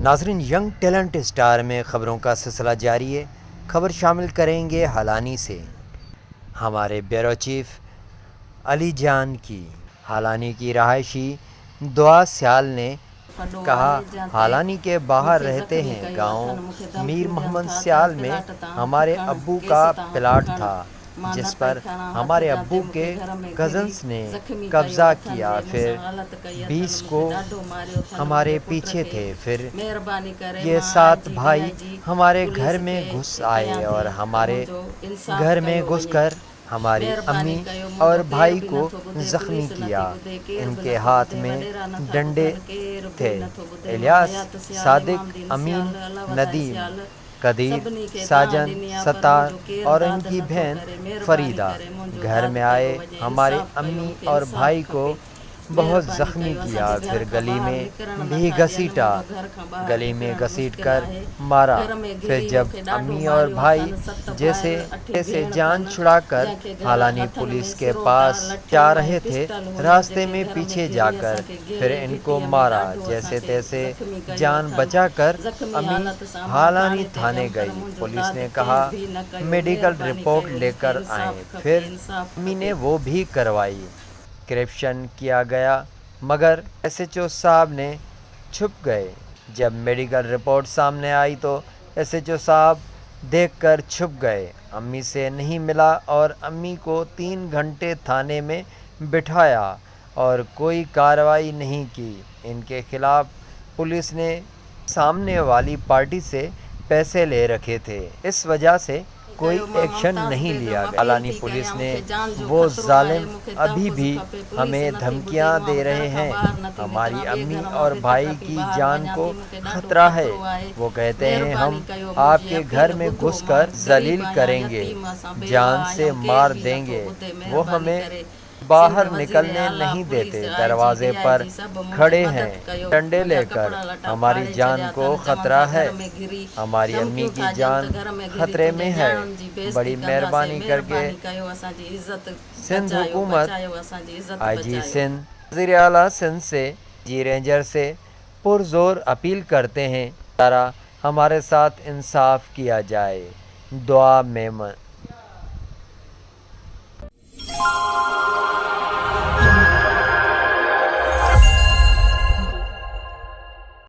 ناظرین، young talent star میں خبروں کا سلسلہ جاری ہے۔ خبر شامل کریں گے حالانی سے۔ ہمارے بیورو چیف علی جان کی حالانی کی رہائشی دعا سیال نے کہا، حالانی کے باہر رہتے ہیں گاؤں میر محمد سیال میں ہمارے ابو کا پلاٹ تھا، جس پر ہمارے ابو کے کزنس نے قبضہ کیا۔ پھر 20 کو ہمارے پیچھے تھے۔ پھر یہ 7 بھائی ہمارے گھر میں گھس آئے اور ہمارے گھر میں گھس کر ہماری امی اور بھائی کو زخمی کیا۔ ان کے ہاتھ میں ڈنڈے تھے۔ الیاس، صادق، امین، ندیم، قدیر، ساجن، ستار اور ان کی بہن فریدہ گھر میں آئے، ہمارے امی اور بھائی کو بہت زخمی کیا۔ پھر گلی میں بھی گھسیٹا، گلی میں گھسیٹ کر مارا۔ پھر جب امی اور بھائی جیسے جان چھڑا کر حالانی پولیس کے پاس جا رہے تھے، راستے میں پیچھے جا کر پھر ان کو مارا۔ جیسے تیسے جان بچا کر امی حالانی تھانے گئی۔ پولیس نے کہا میڈیکل رپورٹ لے کر آئیں۔ پھر امی نے وہ بھی کروائی۔ کرپشن کیا گیا، مگر ایس ایچ او صاحب نے چھپ گئے۔ جب میڈیکل رپورٹ سامنے آئی تو ایس ایچ او صاحب دیکھ کر چھپ گئے، امی سے نہیں ملا اور امی کو 3 گھنٹے تھانے میں بٹھایا اور کوئی کارروائی نہیں کی۔ ان کے خلاف پولیس نے سامنے والی پارٹی سے پیسے لے رکھے تھے، اس وجہ سے کوئی ایکشن نہیں لیا گیا۔ حالانی پولیس نے وہ ظالم ابھی بھی ہمیں دھمکیاں دے رہے ہیں، ہماری امی اور بھائی کی جان کو خطرہ ہے۔ وہ کہتے ہیں ہم آپ کے گھر میں گھس کر ذلیل کریں گے، جان سے مار دیں گے۔ وہ ہمیں باہر نکلنے نہیں دیتے، دروازے پر کھڑے ہیں ڈنڈے لے کر۔ ہماری جان کو خطرہ ہے، ہماری امی کی جان خطرے میں ہے۔ بڑی مہربانی کر کے سندھ حکومت، آئی جی سندھ، وزیر اعلیٰ سندھ سے، جی رینجر سے پرزور اپیل کرتے ہیں ذرا ہمارے ساتھ انصاف کیا جائے۔ دعا میمن۔